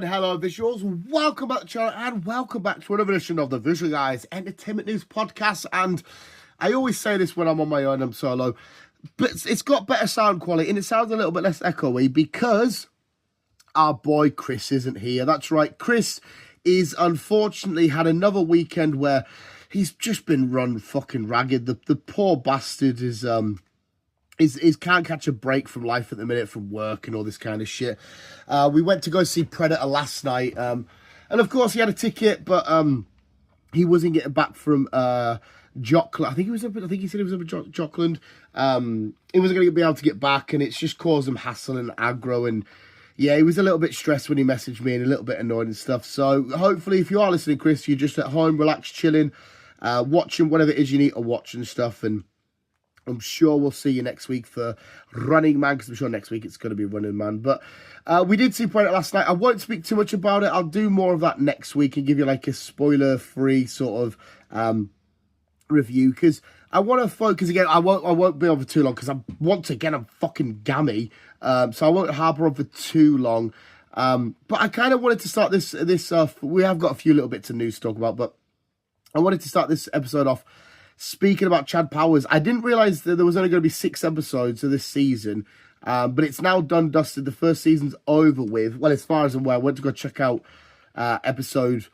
And hello visuals, welcome back to the channel and welcome back to another edition of the Visual Guys Entertainment News Podcast. And I always say this when I'm on my own, I'm solo, but it's got better sound quality and it sounds a little bit less echoey because our boy Chris isn't here. That's right, Chris is unfortunately had another weekend where he's just been run fucking ragged. The poor bastard is can't catch a break from life at the minute, from work and all this kind of shit. We went to go see Predator last night, and of course he had a ticket, but he wasn't getting back from Jockland. I think he said he was up at Jockland. He wasn't going to be able to get back, and it's just caused him hassle and aggro. And yeah, he was a little bit stressed when he messaged me and a little bit annoyed and stuff. So hopefully, if you are listening, Chris, you're just at home, relaxed, chilling, watching whatever it is you need to watch and stuff, and I'm sure we'll see you next week for Running Man, because I'm sure next week it's going to be Running Man. But we did see Predator last night. I won't speak too much about it. I'll do more of that next week and give you like a spoiler-free sort of review, because I want to focus again. I won't be on for too long because I'm fucking gammy. So I won't harper on for too long. But I kind of wanted to start this we have got a few little bits of news to talk about, but I wanted to start this episode off speaking about Chad Powers. I didn't realise that there was only going to be 6 episodes of this season, but it's now done, dusted. The first season's over with. Well, as far as I'm aware, I went to go check out episode,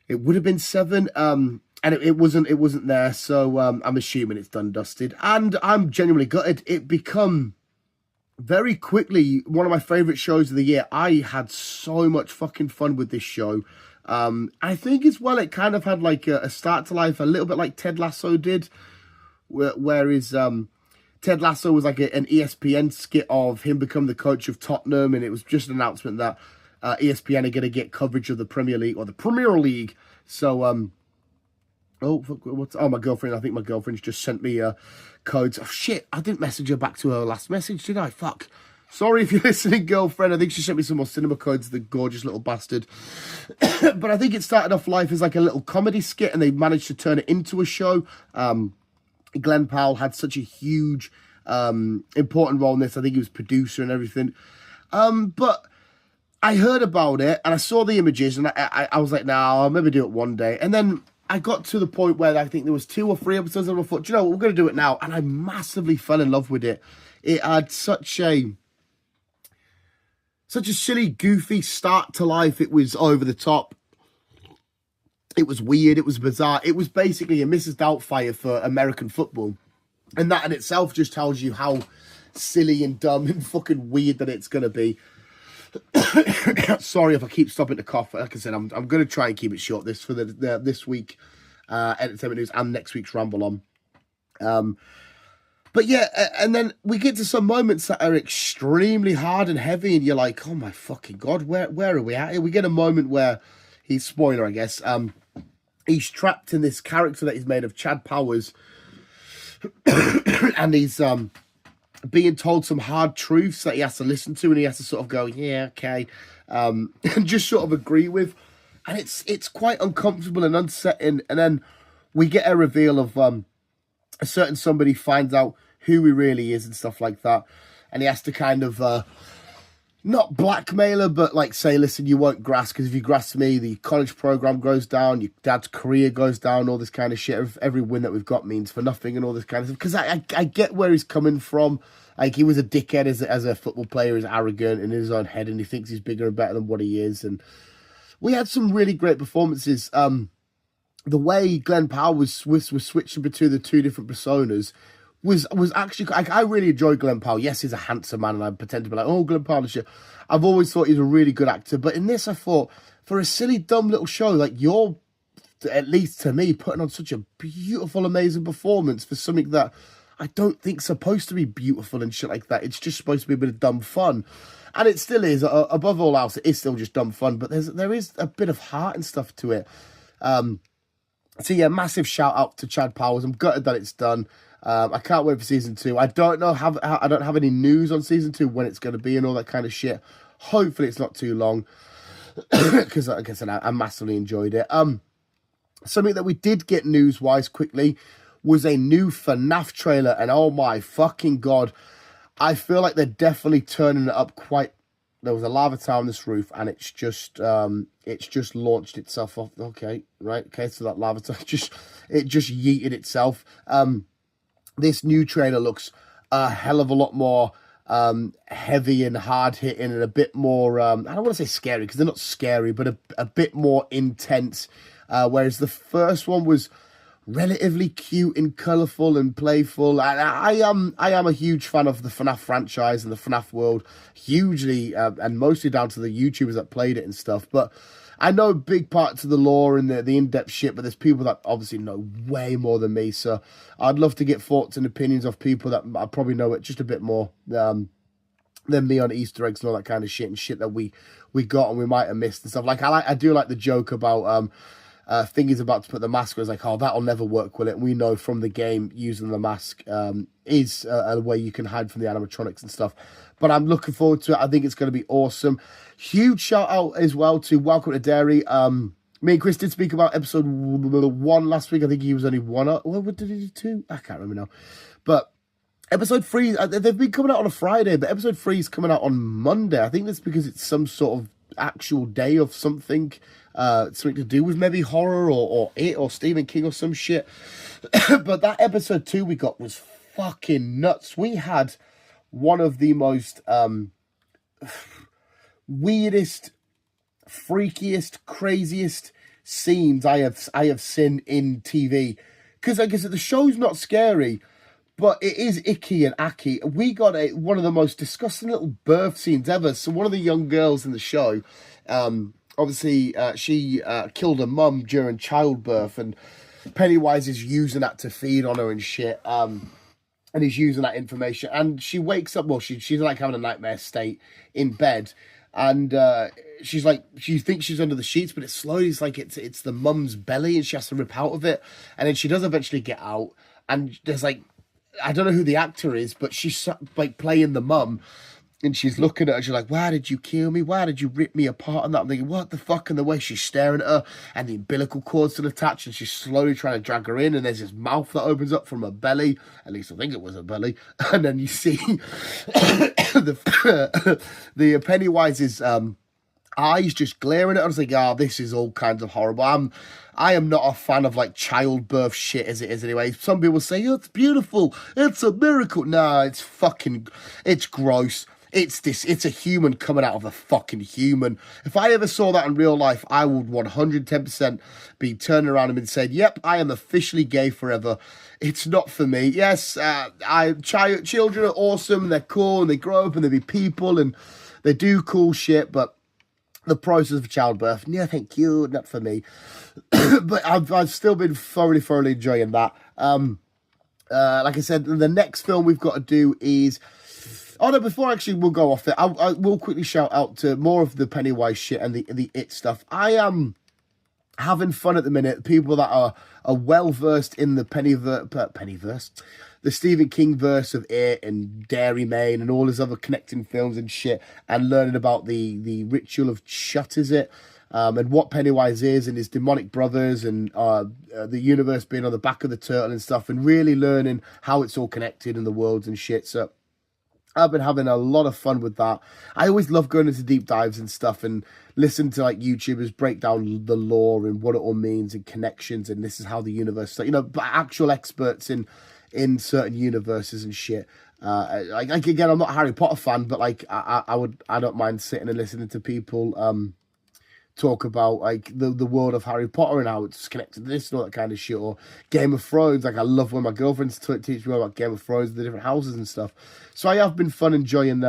it would have been 7, and it wasn't there, so I'm assuming it's done, dusted. And I'm genuinely gutted. It become very quickly one of my favourite shows of the year. I had so much fucking fun with this show. I think as well it kind of had like a start to life a little bit like Ted Lasso did, whereas Ted Lasso was like an ESPN skit of him becoming the coach of Tottenham, and it was just an announcement that ESPN are going to get coverage of the Premier League, or the Premier League. So my girlfriend, I think my girlfriend's just sent me codes. Oh shit, I didn't message her back to her last message, did I? Fuck. Sorry if you're listening, girlfriend. I think she sent me some more cinema codes, the gorgeous little bastard. But I think it started off life as like a little comedy skit, and they managed to turn it into a show. Glenn Powell had such a huge, important role in this. I think he was producer and everything. But I heard about it, and I saw the images, and I was like, nah, I'll maybe do it one day. And then I got to the point where I think there was 2 or 3 episodes, and I thought, do you know what, we're going to do it now. And I massively fell in love with it. It had such a silly, goofy start to life. It was over the top. It was weird. It was bizarre. It was basically a Mrs. Doubtfire for American football. And that in itself just tells you how silly and dumb and fucking weird that it's going to be. Sorry if I keep stopping to cough. Like I said, I'm going to try and keep it short this for this week Entertainment News and next week's Ramble On. But yeah, and then we get to some moments that are extremely hard and heavy, and you're like, oh my fucking God, where are we at here? We get a moment where he's, spoiler I guess, he's trapped in this character that he's made of Chad Powers, and he's being told some hard truths that he has to listen to, and he has to sort of go, yeah, okay, and just sort of agree with, and it's quite uncomfortable and unsettling. And then we get a reveal of a certain somebody finds out who he really is and stuff like that, and he has to kind of not blackmail her, but like say, listen, you won't grass, because if you grass me, the college program goes down, your dad's career goes down, all this kind of shit. Every win that we've got means for nothing and all this kind of stuff. Because I get where he's coming from. Like, he was a dickhead as a football player, he's arrogant in his own head, and he thinks he's bigger and better than what he is. And we had some really great performances. The way Glenn Powell was switching between the 2 different personas was actually, I really enjoyed Glenn Powell. Yes, he's a handsome man, and I pretend to be like, oh, Glenn Powell and shit. I've always thought he's a really good actor, but in this I thought, for a silly, dumb little show, like, you're, at least to me, putting on such a beautiful, amazing performance for something that I don't think supposed to be beautiful and shit like that. It's just supposed to be a bit of dumb fun. And it still is. Above all else, it is still just dumb fun, but there is a bit of heart and stuff to it. So yeah, massive shout out to Chad Powers. I'm gutted that it's done. I can't wait for season 2. I don't have any news on season 2, when it's going to be and all that kind of shit. Hopefully it's not too long, because like I said, I massively enjoyed it. Something that we did get news wise quickly was a new FNAF trailer, and oh my fucking God, I feel like they're definitely turning it up quite there was a lava tower on this roof, and it's just launched itself off. Okay, right. Okay, so that lava tower just yeeted itself. This new trailer looks a hell of a lot more heavy and hard hitting, and a bit more. I don't want to say scary because they're not scary, but a bit more intense. Whereas the first one was relatively cute and colourful and playful. I am a huge fan of the FNAF franchise and the FNAF world, hugely, and mostly down to the YouTubers that played it and stuff. But I know big parts of the lore and the in-depth shit, but there's people that obviously know way more than me. So I'd love to get thoughts and opinions of people that I probably know it just a bit more than me on Easter eggs and all that kind of shit, and shit that we got and we might have missed and stuff. Like I do like the joke about Thingy's about to put the mask on. It's like, oh, that'll never work, will it? And we know from the game using the mask is a way you can hide from the animatronics and stuff. But I'm looking forward to it. I think it's going to be awesome. Huge shout out as well to Welcome to Dairy. Me and Chris did speak about episode 1 last week. I think he was only one. What did he do? 2? I can't remember now. But episode 3, they've been coming out on a Friday, but episode 3 is coming out on Monday. I think that's because it's some sort of actual day of something. Something to do with maybe horror or it or Stephen King or some shit. But that episode 2 we got was fucking nuts. We had one of the most weirdest, freakiest, craziest scenes I have seen in TV. Because I guess the show's not scary, but it is icky and acky. We got one of the most disgusting little birth scenes ever. So one of the young girls in the show, obviously, she killed her mum during childbirth, and Pennywise is using that to feed on her and shit. And he's using that information. And she wakes up, well, she's like having a nightmare state in bed. And she's like, she thinks she's under the sheets, but it's slowly, it's like it's the mum's belly, and she has to rip out of it. And then she does eventually get out. And there's like, I don't know who the actor is, but she's like playing the mum. And she's looking at her, she's like, why did you kill me? Why did you rip me apart? And that, I'm thinking, what the fuck? And the way she's staring at her, and the umbilical cord's still attached, and she's slowly trying to drag her in, and there's this mouth that opens up from her belly. At least I think it was her belly. And then you see the Pennywise's eyes just glaring at her. I was like, oh, this is all kinds of horrible. I am not a fan of like childbirth shit as it is anyway. Some people say, oh, it's beautiful, it's a miracle. Nah, it's gross. It's a human coming out of a fucking human. If I ever saw that in real life, I would 110% be turning around and saying, yep, I am officially gay forever. It's not for me. Yes, children are awesome, they're cool, and they grow up and they be people and they do cool shit, but the process of childbirth, no, thank you, not for me. But I've still been thoroughly enjoying that. Like I said, the next film we've got to do is... Oh no, before actually we'll go off it, I will quickly shout out to more of the Pennywise shit and the it stuff. I am having fun at the minute. People that are well versed in the Pennyverse, the Stephen King verse of It and Dairy Maine and all his other connecting films and shit, and learning about the ritual of Shut, is it? And what Pennywise is and his demonic brothers and the universe being on the back of the turtle and stuff, and really learning how it's all connected in the worlds and shit. So I've been having a lot of fun with that. I always love going into deep dives and stuff and listen to like YouTubers break down the lore and what it all means and connections, and this is how the universe, you know, actual experts in certain universes and shit. Like again, I'm not a Harry Potter fan, but like I don't mind sitting and listening to people talk about like the world of Harry Potter and how it's connected to this and all that kind of shit, or Game of Thrones. Like I love when my girlfriends teach me about Game of Thrones, the different houses and stuff. So I have been fun enjoying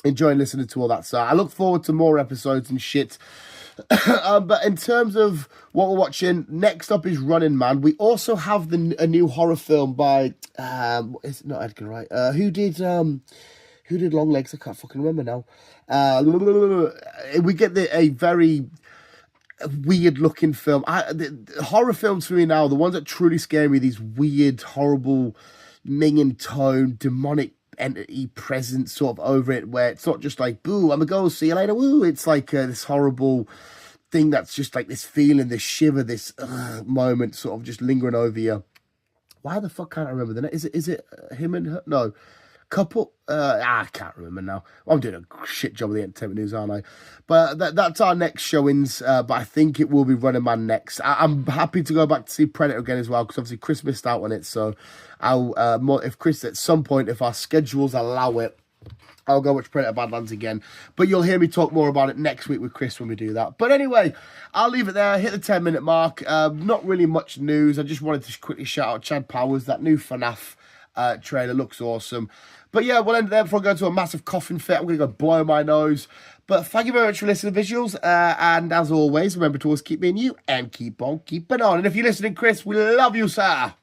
listening to all that. So I look forward to more episodes and shit. But in terms of what we're watching, next up is Running Man. We also have a new horror film by it's not Edgar Wright. Who did Long Legs? I can't fucking remember now. We get a very weird looking film. The horror films for me now, the ones that truly scare me, these weird, horrible, minging tone, demonic entity presence sort of over it, where it's not just like, boo, I'm a ghost, see you later, woo. It's like this horrible thing that's just like this feeling, this shiver, this moment sort of just lingering over you. Why the fuck can't I remember the name? Is it him and her? No. couple. I can't remember now. I'm doing a shit job of the entertainment news, aren't I? But that's our next showings. But I think it will be Running Man next. I'm happy to go back to see Predator again as well, because obviously Chris missed out on it. So I'll if Chris at some point, if our schedules allow it, I'll go watch Predator Badlands again. But you'll hear me talk more about it next week with Chris when we do that. But anyway, I'll leave it there. Hit the 10-minute mark. Not really much news. I just wanted to quickly shout out Chad Powers. That new FNAF trailer looks awesome. But yeah, we'll end it there before I go to a massive coughing fit. I'm going to go blow my nose. But thank you very much for listening to Visuals. And as always, remember to always keep being you and keep on keeping on. And if you're listening, Chris, we love you, sir.